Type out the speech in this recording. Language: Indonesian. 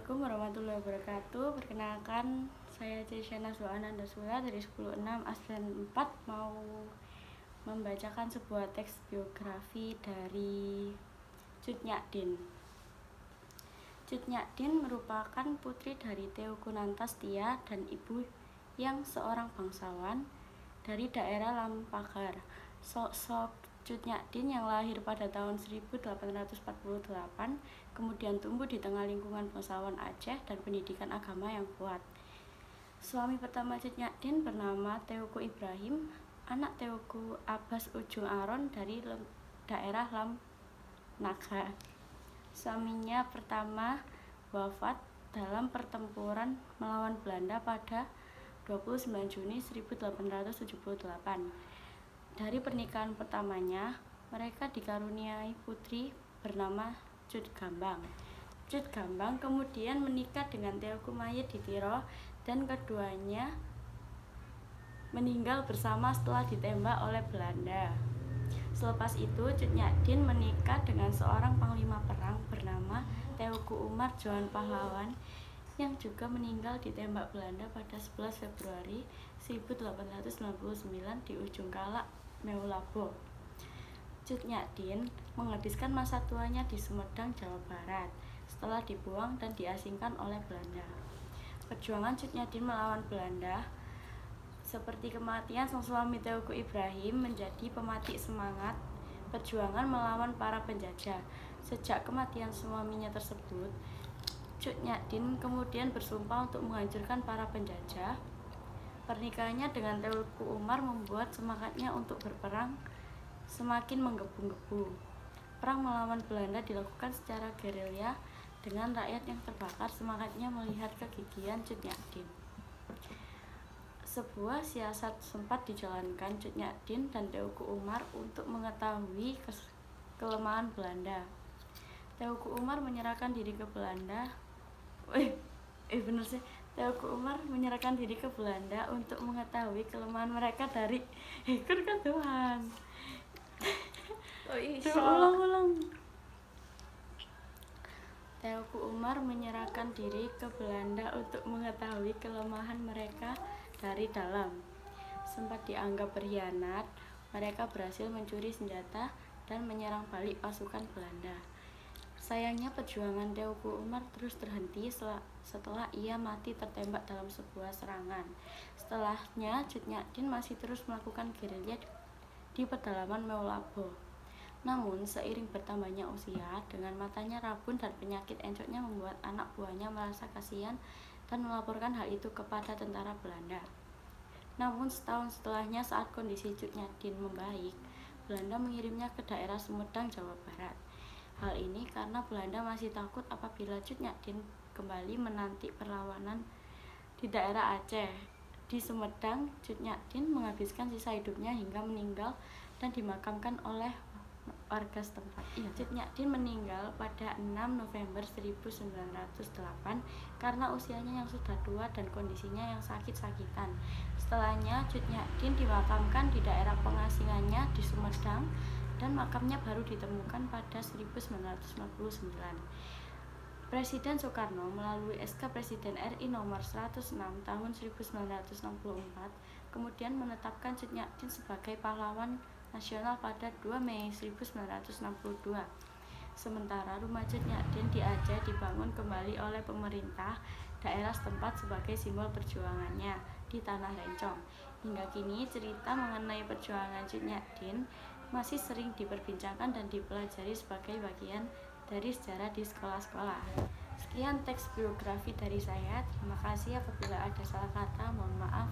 Assalamualaikum warahmatullahi wabarakatuh. Perkenalkan, saya Cesiana Anandasula dari 106 Aslen 4 mau membacakan sebuah teks biografi dari Cut Nyak Cut Nyak merupakan putri dari Teuku Nantastia dan ibu yang seorang bangsawan dari daerah Lampagar. Sosok Cut Nyak yang lahir pada tahun 1848 kemudian tumbuh di tengah lingkungan bangsawan Aceh dan pendidikan agama yang kuat. Suami pertama Cut Nyak bernama Teuku Ibrahim, anak Teuku Abbas Ujung Aron dari daerah Lamnaga. Suaminya pertama wafat dalam pertempuran melawan Belanda pada 29 Juni 1878. Dari pernikahan pertamanya, mereka dikaruniai putri bernama Cut Gambang. Cut Gambang kemudian menikah dengan Teuku Mayit di Tiro dan keduanya meninggal bersama setelah ditembak oleh Belanda. Selepas itu, Cut Nyak menikah dengan seorang panglima perang bernama Teuku Umar Johan Pahlawan yang juga meninggal ditembak Belanda pada 11 Februari 1899 di ujung Kalak, Meulabo. Cut Nyak menghabiskan masa tuanya di Sumedang, Jawa Barat setelah dibuang dan diasingkan oleh Belanda. Perjuangan Cut Nyak melawan Belanda seperti kematian sang suami Teuku Ibrahim menjadi pematik semangat perjuangan melawan para penjajah. Sejak kematian suaminya tersebut, Cut Nyak kemudian bersumpah untuk menghancurkan para penjajah. Pernikahannya dengan Teuku Umar membuat semangatnya untuk berperang semakin menggebu-gebu. Perang melawan Belanda dilakukan secara gerilya dengan rakyat yang terbakar semangatnya melihat kegigihan Cut Nyak Sebuah siasat sempat dijalankan Cut Nyak dan Teuku Umar untuk mengetahui kelemahan Belanda. Teuku Umar menyerahkan diri ke Belanda. Teuku Umar menyerahkan diri ke Belanda untuk mengetahui kelemahan mereka dari Tuhan. Ulang. Teuku Umar menyerahkan diri ke Belanda untuk mengetahui kelemahan mereka dari dalam. Sempat dianggap berkhianat, mereka berhasil mencuri senjata dan menyerang balik pasukan Belanda. Sayangnya perjuangan Teuku Umar terus terhenti setelah ia mati tertembak dalam sebuah serangan. Setelahnya, Cut Nyak masih terus melakukan gerilya di pedalaman Meulabo. Namun, seiring bertambahnya usia, dengan matanya rabun dan penyakit encoknya membuat anak buahnya merasa kasihan dan melaporkan hal itu kepada tentara Belanda. Namun, setahun setelahnya saat kondisi Cut Nyak membaik, Belanda mengirimnya ke daerah Sumedang, Jawa Barat. Hal ini karena Belanda masih takut apabila Cut Nyak kembali menanti perlawanan di daerah Aceh. Di Sumedang, Cut Nyak menghabiskan sisa hidupnya hingga meninggal dan dimakamkan oleh warga setempat. Cut Nyak meninggal pada 6 November 1908 karena usianya yang sudah tua dan kondisinya yang sakit-sakitan. Setelahnya, Cut Nyak dimakamkan di daerah pengasingannya di Sumedang dan makamnya baru ditemukan pada 1959. Presiden Soekarno melalui SK Presiden RI nomor 106 tahun 1964 kemudian menetapkan Cut Nyak sebagai pahlawan nasional pada 2 Mei 1962. Sementara rumah Cut Nyak di Aceh dibangun kembali oleh pemerintah daerah setempat sebagai simbol perjuangannya di Tanah Lencong. Hingga kini cerita mengenai perjuangan Cut Nyak masih sering diperbincangkan dan dipelajari sebagai bagian dari sejarah di sekolah-sekolah. Sekian teks biografi dari saya. Terima kasih apabila ada salah kata, mohon maaf.